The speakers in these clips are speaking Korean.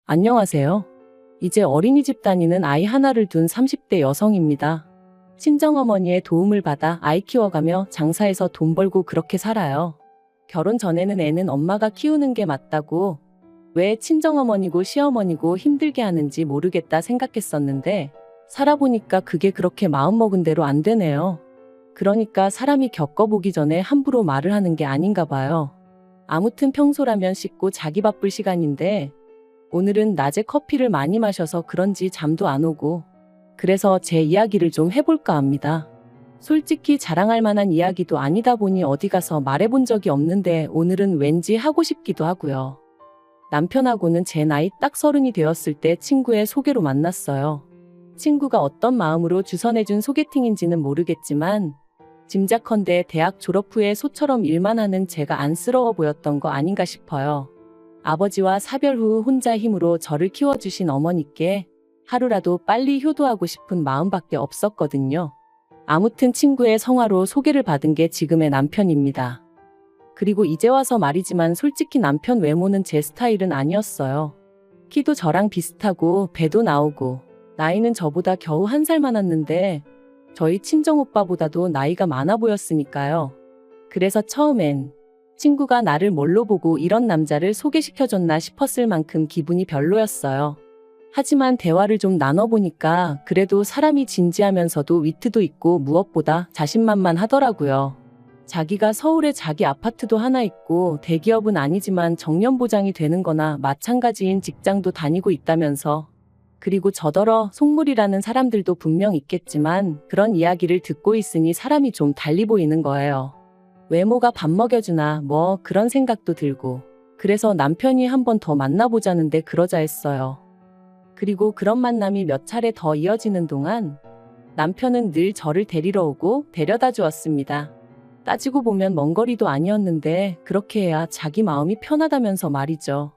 안녕하세요. 이제 어린이집 다니는 아이 하나를 둔 30대 여성입니다. 친정어머니의 도움을 받아 아이 키워가며 장사해서 돈 벌고 그렇게 살아요. 결혼 전에는 애는 엄마가 키우는 게 맞다고, 왜 친정어머니고 시어머니고 힘들게 하는지 모르겠다 생각했었는데, 살아보니까 그게 그렇게 마음먹은 대로 안 되네요. 그러니까 사람이 겪어보기 전에 함부로 말을 하는 게 아닌가 봐요. 아무튼 평소라면 씻고 자기 바쁠 시간인데, 오늘은 낮에 커피를 많이 마셔서 그런지 잠도 안 오고, 그래서 제 이야기를 좀 해볼까 합니다. 솔직히 자랑할 만한 이야기도 아니다 보니 어디 가서 말해본 적이 없는데 오늘은 왠지 하고 싶기도 하고요. 남편하고는 제 나이 딱 30이 되었을 때 친구의 소개로 만났어요. 친구가 어떤 마음으로 주선해준 소개팅인지는 모르겠지만, 짐작컨대 대학 졸업 후에 소처럼 일만 하는 제가 안쓰러워 보였던 거 아닌가 싶어요. 아버지와 사별 후 혼자 힘으로 저를 키워주신 어머니께 하루라도 빨리 효도하고 싶은 마음밖에 없었거든요. 아무튼 친구의 성화로 소개를 받은 게 지금의 남편입니다. 그리고 이제 와서 말이지만 솔직히 남편 외모는 제 스타일은 아니었어요. 키도 저랑 비슷하고 배도 나오고 나이는 저보다 겨우 1살 많았는데 저희 친정오빠보다도 나이가 많아 보였으니까요. 그래서 처음엔 친구가 나를 뭘로 보고 이런 남자를 소개시켜줬나 싶었을 만큼 기분이 별로였어요. 하지만 대화를 좀 나눠보니까 그래도 사람이 진지하면서도 위트도 있고 무엇보다 자신만만하더라고요. 자기가 서울에 자기 아파트도 하나 있고 대기업은 아니지만 정년보장이 되는 거나 마찬가지인 직장도 다니고 있다면서, 그리고 저더러 속물이라는 사람들도 분명 있겠지만 그런 이야기를 듣고 있으니 사람이 좀 달리 보이는 거예요. 외모가 밥 먹여주나 뭐 그런 생각도 들고, 그래서 남편이 한 번 더 만나보자는데 그러자 했어요. 그리고 그런 만남이 몇 차례 더 이어지는 동안 남편은 늘 저를 데리러 오고 데려다 주었습니다. 따지고 보면 먼 거리도 아니었는데 그렇게 해야 자기 마음이 편하다면서 말이죠.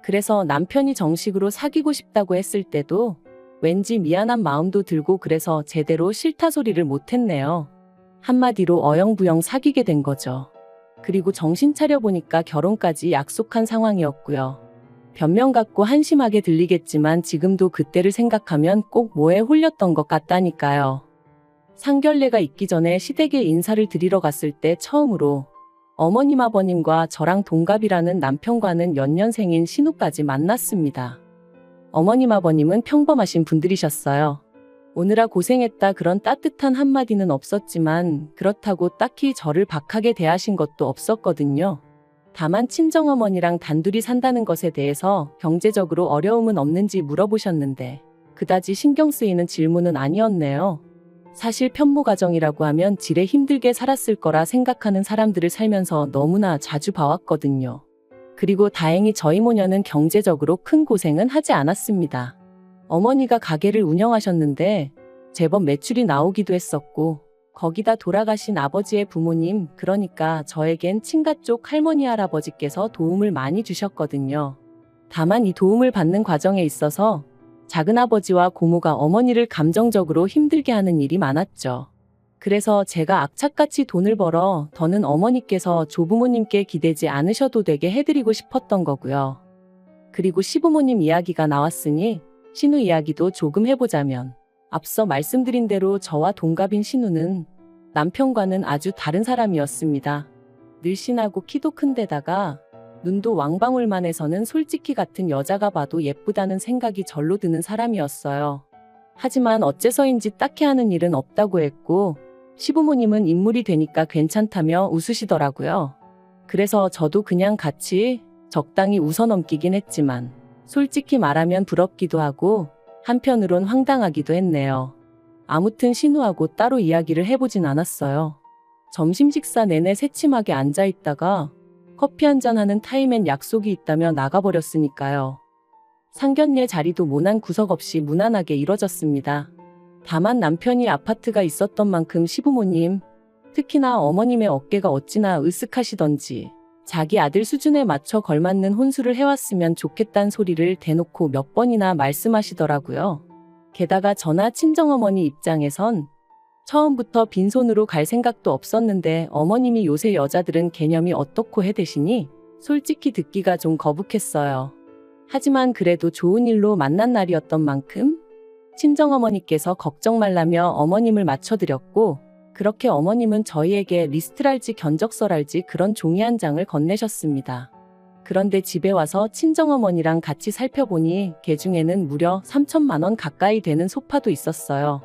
그래서 남편이 정식으로 사귀고 싶다고 했을 때도 왠지 미안한 마음도 들고 그래서 제대로 싫다 소리를 못했네요. 한마디로 어영부영 사귀게 된 거죠. 그리고 정신 차려보니까 결혼까지 약속한 상황이었고요. 변명 같고 한심하게 들리겠지만 지금도 그때를 생각하면 꼭 뭐에 홀렸던 것 같다니까요. 상견례가 있기 전에 시댁에 인사를 드리러 갔을 때 처음으로 어머님 아버님과 저랑 동갑이라는 남편과는 연년생인 신우까지 만났습니다. 어머님 아버님은 평범하신 분들이셨어요. 오느라 고생했다 그런 따뜻한 한마디는 없었지만 그렇다고 딱히 저를 박하게 대하신 것도 없었거든요. 다만 친정어머니랑 단둘이 산다는 것에 대해서 경제적으로 어려움은 없는지 물어보셨는데 그다지 신경 쓰이는 질문은 아니었네요. 사실 편모 가정이라고 하면 지레 힘들게 살았을 거라 생각하는 사람들을 살면서 너무나 자주 봐왔거든요. 그리고 다행히 저희 모녀는 경제적으로 큰 고생은 하지 않았습니다. 어머니가 가게를 운영하셨는데 제법 매출이 나오기도 했었고, 거기다 돌아가신 아버지의 부모님, 그러니까 저에겐 친가 쪽 할머니 할아버지께서 도움을 많이 주셨거든요. 다만 이 도움을 받는 과정에 있어서 작은아버지와 고모가 어머니를 감정적으로 힘들게 하는 일이 많았죠. 그래서 제가 악착같이 돈을 벌어 더는 어머니께서 조부모님께 기대지 않으셔도 되게 해드리고 싶었던 거고요. 그리고 시부모님 이야기가 나왔으니 신우 이야기도 조금 해보자면, 앞서 말씀드린 대로 저와 동갑인 신우는 남편과는 아주 다른 사람이었습니다. 늘씬하고 키도 큰 데다가 눈도 왕방울만 해서는 솔직히 같은 여자가 봐도 예쁘다는 생각이 절로 드는 사람이었어요. 하지만 어째서인지 딱히 하는 일은 없다고 했고, 시부모님은 인물이 되니까 괜찮다며 웃으시더라고요. 그래서 저도 그냥 같이 적당히 웃어넘기긴 했지만 솔직히 말하면 부럽기도 하고 한편으론 황당하기도 했네요. 아무튼 신우하고 따로 이야기를 해보진 않았어요. 점심 식사 내내 새침하게 앉아있다가 커피 한잔하는 타임엔 약속이 있다며 나가버렸으니까요. 상견례 자리도 모난 구석 없이 무난하게 이뤄졌습니다. 다만 남편이 아파트가 있었던 만큼 시부모님, 특히나 어머님의 어깨가 어찌나 으쓱하시던지 자기 아들 수준에 맞춰 걸맞는 혼수를 해왔으면 좋겠단 소리를 대놓고 몇 번이나 말씀하시더라고요. 게다가 저나 친정어머니 입장에선 처음부터 빈손으로 갈 생각도 없었는데 어머님이 요새 여자들은 개념이 어떻고 해대시니 솔직히 듣기가 좀 거북했어요. 하지만 그래도 좋은 일로 만난 날이었던 만큼 친정어머니께서 걱정 말라며 어머님을 맞춰드렸고, 그렇게 어머님은 저희에게 리스트랄지 견적서랄지 그런 종이 한 장을 건네셨습니다. 그런데 집에 와서 친정어머니랑 같이 살펴보니 그 중에는 무려 3천만 원 가까이 되는 소파도 있었어요.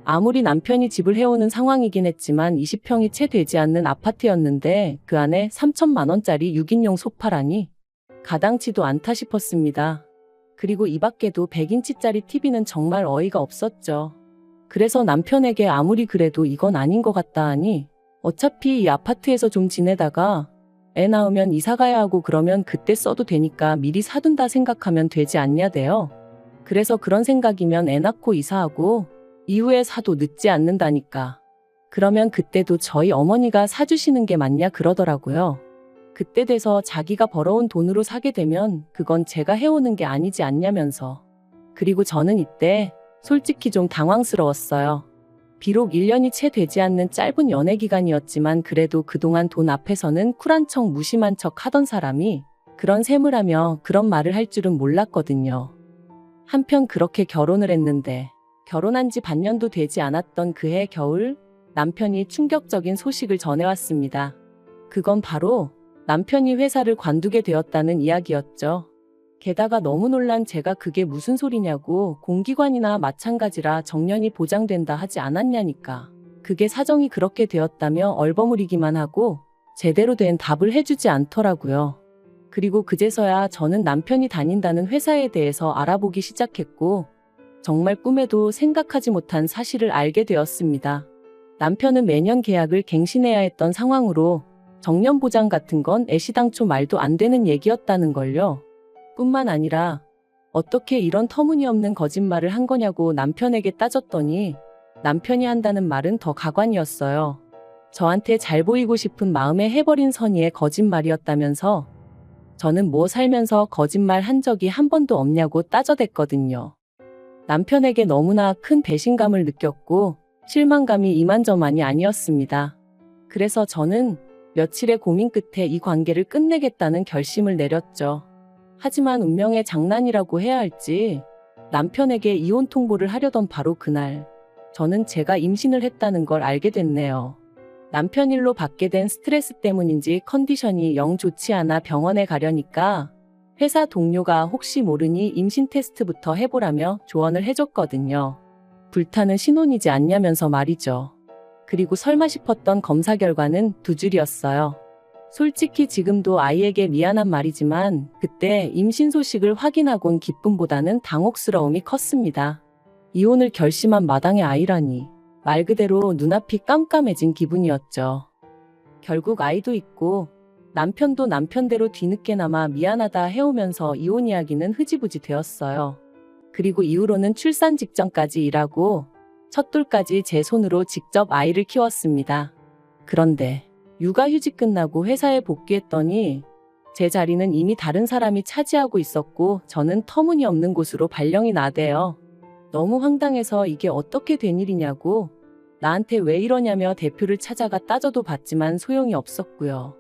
아무리 남편이 집을 해오는 상황이긴 했지만 20평이 채 되지 않는 아파트였는데 그 안에 3천만 원짜리 6인용 소파라니 가당치도 않다 싶었습니다. 그리고 이 밖에도 100인치짜리 TV는 정말 어이가 없었죠. 그래서 남편에게 아무리 그래도 이건 아닌 것 같다 하니 어차피 이 아파트에서 좀 지내다가 애 낳으면 이사 가야 하고 그러면 그때 써도 되니까 미리 사둔다 생각하면 되지 않냐대요. 그래서 그런 생각이면 애 낳고 이사하고 이후에 사도 늦지 않는다니까. 그러면 그때도 저희 어머니가 사주시는 게 맞냐 그러더라고요. 그때 돼서 자기가 벌어온 돈으로 사게 되면 그건 제가 해오는 게 아니지 않냐면서. 그리고 저는 이때 솔직히 좀 당황스러웠어요. 비록 1년이 채 되지 않는 짧은 연애 기간이었지만 그래도 그동안 돈 앞에서는 쿨한 척 무심한 척 하던 사람이 그런 셈을 하며 그런 말을 할 줄은 몰랐거든요. 한편 그렇게 결혼을 했는데 결혼한 지 반년도 되지 않았던 그해 겨울 남편이 충격적인 소식을 전해왔습니다. 그건 바로 남편이 회사를 관두게 되었다는 이야기였죠. 게다가 너무 놀란 제가 그게 무슨 소리냐고 공기관이나 마찬가지라 정년이 보장된다 하지 않았냐니까. 그게 사정이 그렇게 되었다며 얼버무리기만 하고 제대로 된 답을 해주지 않더라고요. 그리고 그제서야 저는 남편이 다닌다는 회사에 대해서 알아보기 시작했고 정말 꿈에도 생각하지 못한 사실을 알게 되었습니다. 남편은 매년 계약을 갱신해야 했던 상황으로 정년 보장 같은 건 애시당초 말도 안 되는 얘기였다는 걸요. 뿐만 아니라 어떻게 이런 터무니없는 거짓말을 한 거냐고 남편에게 따졌더니 남편이 한다는 말은 더 가관이었어요. 저한테 잘 보이고 싶은 마음에 해버린 선의의 거짓말이었다면서 저는 뭐 살면서 거짓말 한 적이 한 번도 없냐고 따져댔거든요. 남편에게 너무나 큰 배신감을 느꼈고 실망감이 이만저만이 아니었습니다. 그래서 저는 며칠의 고민 끝에 이 관계를 끝내겠다는 결심을 내렸죠. 하지만 운명의 장난이라고 해야 할지 남편에게 이혼 통보를 하려던 바로 그날 저는 제가 임신을 했다는 걸 알게 됐네요. 남편 일로 받게 된 스트레스 때문인지 컨디션이 영 좋지 않아 병원에 가려니까 회사 동료가 혹시 모르니 임신 테스트부터 해보라며 조언을 해줬거든요. 불타는 신혼이지 않냐면서 말이죠. 그리고 설마 싶었던 검사 결과는 2줄이었어요. 솔직히 지금도 아이에게 미안한 말이지만 그때 임신 소식을 확인하곤 기쁨보다는 당혹스러움이 컸습니다. 이혼을 결심한 마당의 아이라니 말 그대로 눈앞이 깜깜해진 기분이었죠. 결국 아이도 있고 남편도 남편대로 뒤늦게나마 미안하다 해오면서 이혼 이야기는 흐지부지 되었어요. 그리고 이후로는 출산 직전까지 일하고 첫돌까지 제 손으로 직접 아이를 키웠습니다. 그런데 육아휴직 끝나고 회사에 복귀했더니 제 자리는 이미 다른 사람이 차지하고 있었고 저는 터무니없는 곳으로 발령이 나대요. 너무 황당해서 이게 어떻게 된 일이냐고 나한테 왜 이러냐며 대표를 찾아가 따져도 봤지만 소용이 없었고요.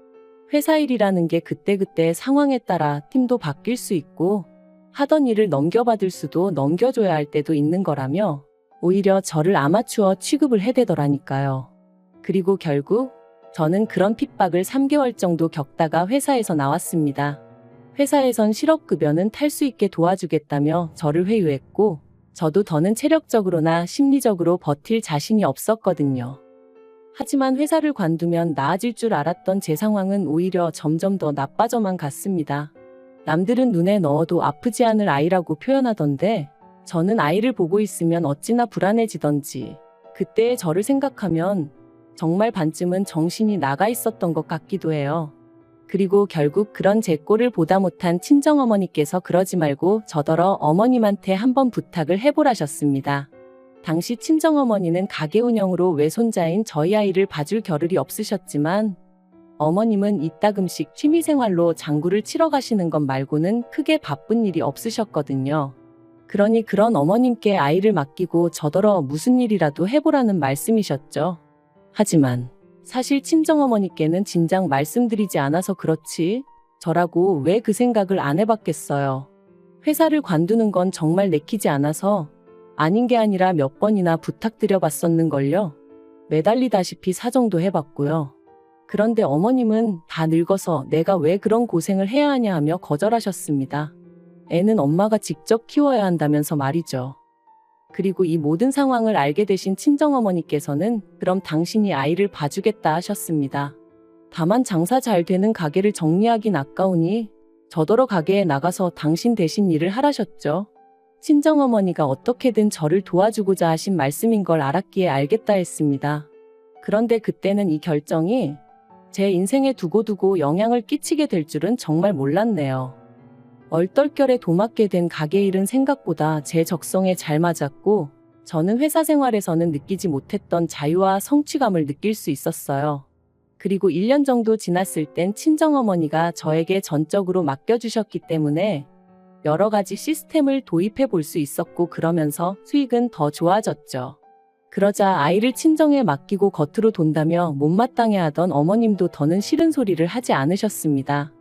회사 일이라는 게 그때그때 상황에 따라 팀도 바뀔 수 있고 하던 일을 넘겨받을 수도 넘겨줘야 할 때도 있는 거라며 오히려 저를 아마추어 취급을 해대더라니까요. 그리고 결국 저는 그런 핍박을 3개월 정도 겪다가 회사에서 나왔습니다. 회사에선 실업급여는 탈 수 있게 도와주겠다며 저를 회유했고 저도 더는 체력적으로나 심리적으로 버틸 자신이 없었거든요. 하지만 회사를 관두면 나아질 줄 알았던 제 상황은 오히려 점점 더 나빠져만 갔습니다. 남들은 눈에 넣어도 아프지 않을 아이라고 표현하던데 저는 아이를 보고 있으면 어찌나 불안해지던지 그때의 저를 생각하면 정말 반쯤은 정신이 나가 있었던 것 같기도 해요. 그리고 결국 그런 제 꼴을 보다 못한 친정어머니께서 그러지 말고 저더러 어머님한테 한번 부탁을 해보라셨습니다. 당시 친정어머니는 가게 운영으로 외손자인 저희 아이를 봐줄 겨를이 없으셨지만 어머님은 이따금씩 취미생활로 장구를 치러 가시는 것 말고는 크게 바쁜 일이 없으셨거든요. 그러니 그런 어머님께 아이를 맡기고 저더러 무슨 일이라도 해보라는 말씀이셨죠. 하지만 사실 친정어머니께는 진작 말씀드리지 않아서 그렇지 저라고 왜 그 생각을 안 해봤겠어요. 회사를 관두는 건 정말 내키지 않아서 아닌 게 아니라 몇 번이나 부탁드려 봤었는걸요. 매달리다시피 사정도 해봤고요. 그런데 어머님은 다 늙어서 내가 왜 그런 고생을 해야 하냐 하며 거절하셨습니다. 애는 엄마가 직접 키워야 한다면서 말이죠. 그리고 이 모든 상황을 알게 되신 친정어머니께서는 그럼 당신이 아이를 봐주겠다 하셨습니다. 다만 장사 잘 되는 가게를 정리하긴 아까우니 저더러 가게에 나가서 당신 대신 일을 하라셨죠. 친정어머니가 어떻게든 저를 도와주고자 하신 말씀인 걸 알았기에 알겠다 했습니다. 그런데 그때는 이 결정이 제 인생에 두고두고 영향을 끼치게 될 줄은 정말 몰랐네요. 얼떨결에 도맡게 된 가게 일은 생각보다 제 적성에 잘 맞았고 저는 회사 생활에서는 느끼지 못했던 자유와 성취감을 느낄 수 있었어요. 그리고 1년 정도 지났을 땐 친정어머니가 저에게 전적으로 맡겨주셨기 때문에 여러 가지 시스템을 도입해 볼 수 있었고 그러면서 수익은 더 좋아졌죠. 그러자 아이를 친정에 맡기고 겉으로 돈다며 못마땅해 하던 어머님도 더는 싫은 소리를 하지 않으셨습니다.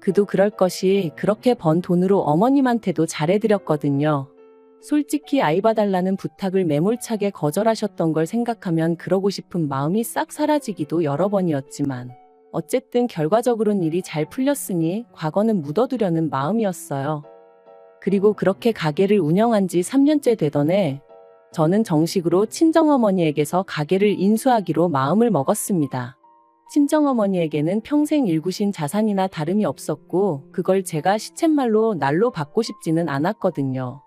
그도 그럴 것이 그렇게 번 돈으로 어머님한테도 잘해드렸거든요. 솔직히 아이 봐달라는 부탁을 매몰차게 거절하셨던 걸 생각하면 그러고 싶은 마음이 싹 사라지기도 여러 번이었지만 어쨌든 결과적으로는 일이 잘 풀렸으니 과거는 묻어두려는 마음이었어요. 그리고 그렇게 가게를 운영한 지 3년째 되던 해 저는 정식으로 친정어머니에게서 가게를 인수하기로 마음을 먹었습니다. 친정어머니에게는 평생 일구신 자산이나 다름이 없었고 그걸 제가 시쳇말로 날로 받고 싶지는 않았거든요.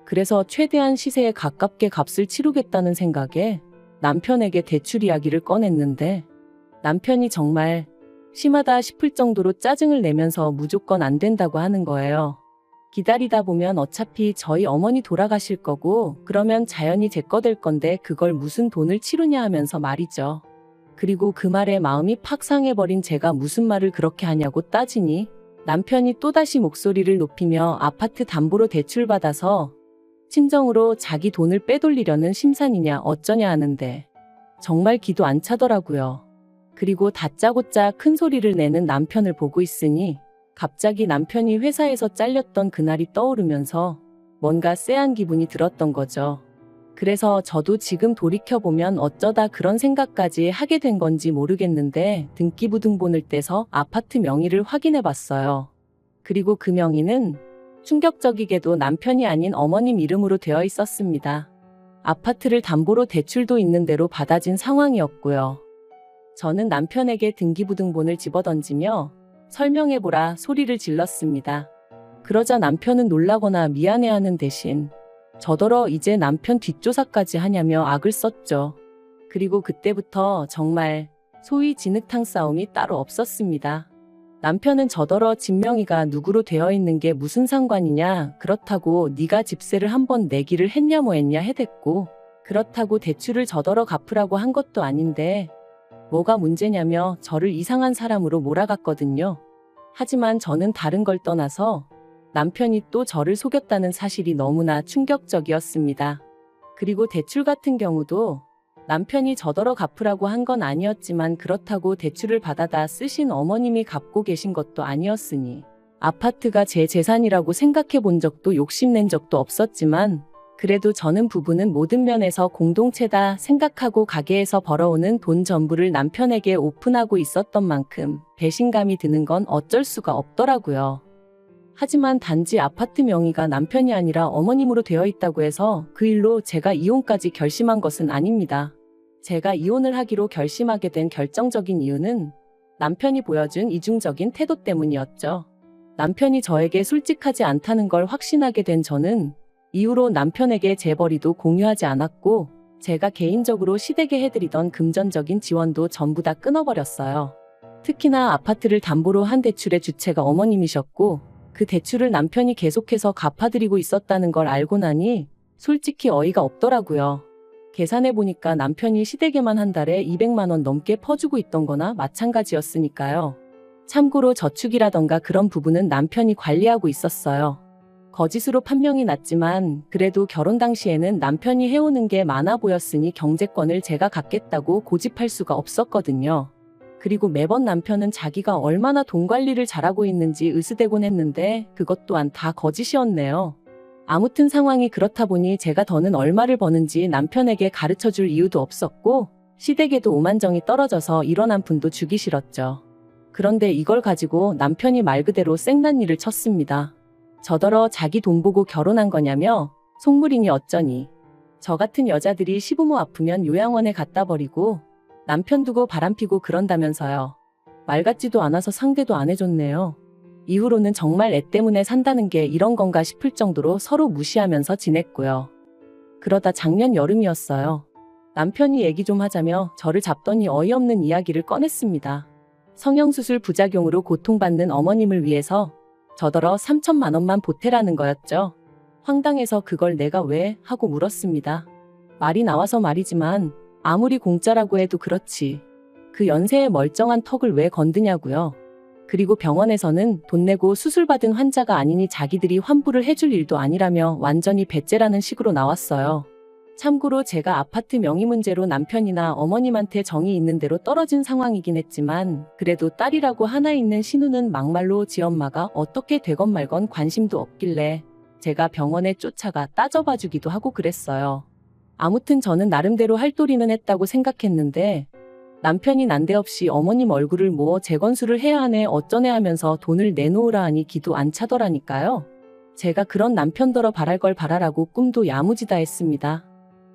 그래서 최대한 시세에 가깝게 값을 치르겠다는 생각에 남편에게 대출 이야기를 꺼냈는데 남편이 정말 심하다 싶을 정도로 짜증을 내면서 무조건 안 된다고 하는 거예요. 기다리다 보면 어차피 저희 어머니 돌아가실 거고 그러면 자연히 제 거 될 건데 그걸 무슨 돈을 치르냐 하면서 말이죠. 그리고 그 말에 마음이 팍 상해버린 제가 무슨 말을 그렇게 하냐고 따지니 남편이 또다시 목소리를 높이며 아파트 담보로 대출받아서 친정으로 자기 돈을 빼돌리려는 심산이냐 어쩌냐 하는데 정말 기도 안 차더라고요. 그리고 다짜고짜 큰 소리를 내는 남편을 보고 있으니 갑자기 남편이 회사에서 잘렸던 그날이 떠오르면서 뭔가 쎄한 기분이 들었던 거죠. 그래서 저도 지금 돌이켜보면 어쩌다 그런 생각까지 하게 된 건지 모르겠는데 등기부등본을 떼서 아파트 명의를 확인해 봤어요. 그리고 그 명의는 충격적이게도 남편이 아닌 어머님 이름으로 되어 있었습니다. 아파트를 담보로 대출도 있는 대로 받아진 상황이었고요. 저는 남편에게 등기부등본을 집어던지며 설명해보라 소리를 질렀습니다. 그러자 남편은 놀라거나 미안해하는 대신 저더러 이제 남편 뒷조사까지 하냐며 악을 썼죠. 그리고 그때부터 정말 소위 진흙탕 싸움이 따로 없었습니다. 남편은 저더러 집 명의가 누구로 되어 있는 게 무슨 상관이냐, 그렇다고 네가 집세를 한번 내기를 했냐 뭐 했냐 해댔고 그렇다고 대출을 저더러 갚으라고 한 것도 아닌데 뭐가 문제냐며 저를 이상한 사람으로 몰아갔거든요. 하지만 저는 다른 걸 떠나서 남편이 또 저를 속였다는 사실이 너무나 충격적이었습니다. 그리고 대출 같은 경우도 남편이 저더러 갚으라고 한 건 아니었지만 그렇다고 대출을 받아다 쓰신 어머님이 갚고 계신 것도 아니었으니 아파트가 제 재산이라고 생각해 본 적도 욕심낸 적도 없었지만 그래도 저는 부부는 모든 면에서 공동체다 생각하고 가게에서 벌어오는 돈 전부를 남편에게 오픈하고 있었던 만큼 배신감이 드는 건 어쩔 수가 없더라고요. 하지만 단지 아파트 명의가 남편이 아니라 어머님으로 되어 있다고 해서 그 일로 제가 이혼까지 결심한 것은 아닙니다. 제가 이혼을 하기로 결심하게 된 결정적인 이유는 남편이 보여준 이중적인 태도 때문이었죠. 남편이 저에게 솔직하지 않다는 걸 확신하게 된 저는 이후로 남편에게 재벌이도 공유하지 않았고 제가 개인적으로 시댁에 해드리던 금전적인 지원도 전부 다 끊어버렸어요. 특히나 아파트를 담보로 한 대출의 주체가 어머님이셨고 그 대출을 남편이 계속해서 갚아드리고 있었다는 걸 알고 나니 솔직히 어이가 없더라고요. 계산해보니까 남편이 시댁에만 한 달에 200만 원 넘게 퍼주고 있던 거나 마찬가지였으니까요. 참고로 저축이라던가 그런 부분은 남편이 관리하고 있었어요. 거짓으로 판명이 났지만 그래도 결혼 당시에는 남편이 해오는 게 많아 보였으니 경제권을 제가 갖겠다고 고집할 수가 없었거든요. 그리고 매번 남편은 자기가 얼마나 돈 관리를 잘하고 있는지 으스대곤 했는데 그것 또한 다 거짓이었네요. 아무튼 상황이 그렇다 보니 제가 더는 얼마를 버는지 남편에게 가르쳐줄 이유도 없었고 시댁에도 오만정이 떨어져서 일어난 분도 주기 싫었죠. 그런데 이걸 가지고 남편이 말 그대로 생난리를 쳤습니다. 저더러 자기 돈 보고 결혼한 거냐며 속물이니 어쩌니. 저 같은 여자들이 시부모 아프면 요양원에 갖다 버리고 남편 두고 바람피고 그런다면서요. 말 같지도 않아서 상대도 안 해줬네요. 이후로는 정말 애 때문에 산다는 게 이런 건가 싶을 정도로 서로 무시하면서 지냈고요. 그러다 작년 여름이었어요. 남편이 얘기 좀 하자며 저를 잡더니 어이없는 이야기를 꺼냈습니다. 성형수술 부작용으로 고통받는 어머님을 위해서 저더러 3천만 원만 보태라는 거였죠. 황당해서 그걸 내가 왜 하고 물었습니다. 말이 나와서 말이지만 아무리 공짜라고 해도 그렇지. 그 연세에 멀쩡한 턱을 왜 건드냐고요. 그리고 병원에서는 돈 내고 수술받은 환자가 아니니 자기들이 환불을 해줄 일도 아니라며 완전히 배째라는 식으로 나왔어요. 참고로 제가 아파트 명의 문제로 남편이나 어머님한테 정이 있는 대로 떨어진 상황이긴 했지만 그래도 딸이라고 하나 있는 신우는 막말로 지엄마가 어떻게 되건 말건 관심도 없길래 제가 병원에 쫓아가 따져봐주기도 하고 그랬어요. 아무튼 저는 나름대로 할 도리는 했다고 생각했는데 남편이 난데없이 어머님 얼굴을 모어 재건수를 해야 하네 어쩌네 하면서 돈을 내놓으라 하니 기도 안 차더라니까요. 제가 그런 남편더러 바랄 걸 바라라고 꿈도 야무지다 했습니다.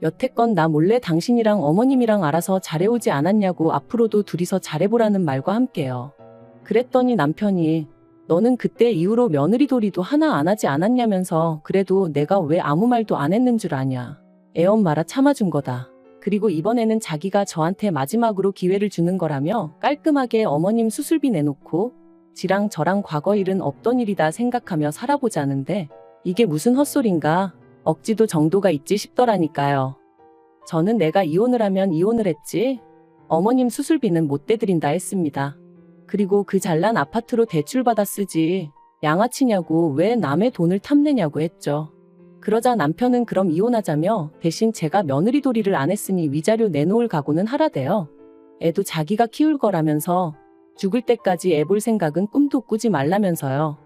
여태껏 나 몰래 당신이랑 어머님이랑 알아서 잘해오지 않았냐고 앞으로도 둘이서 잘해보라는 말과 함께요. 그랬더니 남편이 너는 그때 이후로 며느리 도리도 하나 안 하지 않았냐면서 그래도 내가 왜 아무 말도 안 했는 줄 아냐. 애엄마라 참아준 거다. 그리고 이번에는 자기가 저한테 마지막으로 기회를 주는 거라며 깔끔하게 어머님 수술비 내놓고 지랑 저랑 과거 일은 없던 일이다 생각하며 살아보자는데 이게 무슨 헛소린가. 억지도 정도가 있지 싶더라니까요. 저는 내가 이혼을 하면 이혼을 했지 어머님 수술비는 못 대드린다 했습니다. 그리고 그 잘난 아파트로 대출받아 쓰지 양아치냐고 왜 남의 돈을 탐내냐고 했죠. 그러자 남편은 그럼 이혼하자며 대신 제가 며느리 도리를 안 했으니 위자료 내놓을 각오는 하라대요. 애도 자기가 키울 거라면서 죽을 때까지 애 볼 생각은 꿈도 꾸지 말라면서요.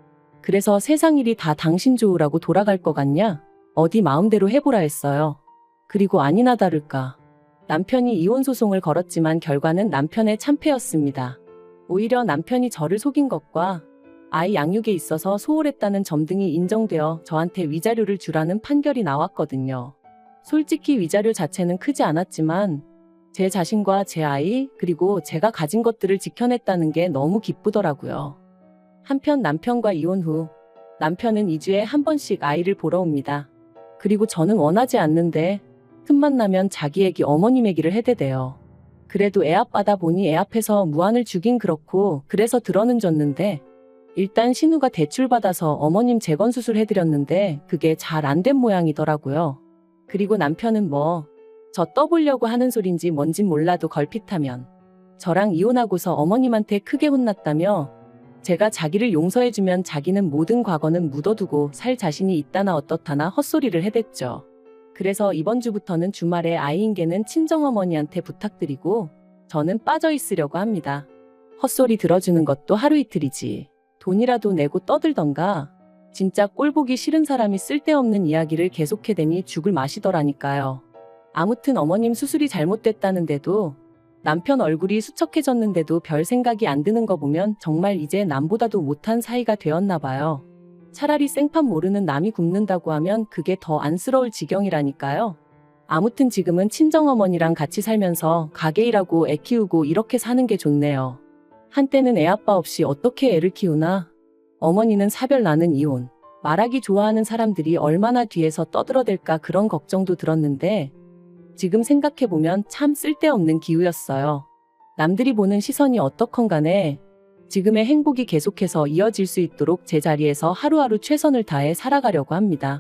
그래서 세상 일이 다 당신 좋으라고 돌아갈 것 같냐? 어디 마음대로 해보라 했어요. 그리고 아니나 다를까. 남편이 이혼 소송을 걸었지만 결과는 남편의 참패였습니다. 오히려 남편이 저를 속인 것과 아이 양육에 있어서 소홀했다는 점 등이 인정되어 저한테 위자료를 주라는 판결이 나왔거든요. 솔직히 위자료 자체는 크지 않았지만 제 자신과 제 아이 그리고 제가 가진 것들을 지켜냈다는 게 너무 기쁘더라고요. 한편 남편과 이혼 후 남편은 2주에 한 번씩 아이를 보러 옵니다. 그리고 저는 원하지 않는데 틈만 나면 자기 애기 어머님 얘기를 해대대요. 그래도 애아빠다 보니 애 앞에서 무안을 주긴 그렇고 그래서 들어는 줬는데 일단 신우가 대출받아서 어머님 재건수술 해드렸는데 그게 잘 안 된 모양이더라고요. 그리고 남편은 저 떠보려고 하는 소린지 뭔진 몰라도 걸핏하면 저랑 이혼하고서 어머님한테 크게 혼났다며 제가 자기를 용서해주면 자기는 모든 과거는 묻어두고 살 자신이 있다나 어떻다나 헛소리를 해댔죠. 그래서 이번 주부터는 주말에 아이인계는 친정어머니한테 부탁드리고 저는 빠져있으려고 합니다. 헛소리 들어주는 것도 하루 이틀이지. 돈이라도 내고 떠들던가. 진짜 꼴보기 싫은 사람이 쓸데없는 이야기를 계속해대니 죽을 맛이더라니까요. 아무튼 어머님 수술이 잘못됐다는데도 남편 얼굴이 수척해졌는데도 별 생각이 안 드는 거 보면 정말 이제 남보다도 못한 사이가 되었나 봐요. 차라리 생판 모르는 남이 굶는다고 하면 그게 더 안쓰러울 지경이라니까요. 아무튼 지금은 친정어머니랑 같이 살면서 가게 일하고 애 키우고 이렇게 사는 게 좋네요. 한때는 애아빠 없이 어떻게 애를 키우나? 어머니는 사별 나는 이혼. 말하기 좋아하는 사람들이 얼마나 뒤에서 떠들어댈까 그런 걱정도 들었는데 지금 생각해보면 참 쓸데없는 기우였어요. 남들이 보는 시선이 어떻건 간에 지금의 행복이 계속해서 이어질 수 있도록 제자리에서 하루하루 최선을 다해 살아가려고 합니다.